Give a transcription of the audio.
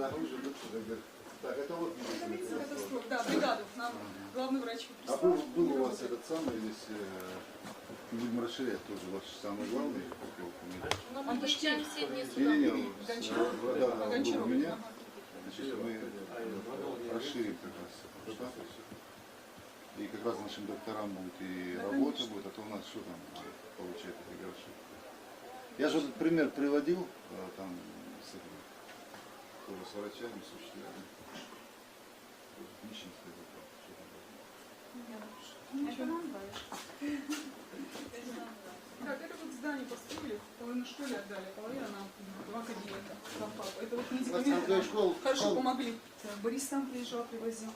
снаружи, да, сюда вверх. Так, это вот медицинская катастрофа. Да, бригаду. Нам главный врач А был у вас этот самый, если будем расширять тоже, ваш самый главный, как его фамилия? Но мы выезжаем все дни сюда. Не-не-не, Гончаров. да, был Гончаров. у меня. Значит, мы расширим как раз штат. И как раз нашим докторам будет и работа будет, а то у нас что там получает эти гроши. Я же этот пример приводил, там, с врачами, с учителями. Нищенское Это нам так, это вот здание построили, половину школе отдали, половину нам, два кабинета. Это вот медикаменты нам хорошо помогли. Борис сам приезжал, привозил.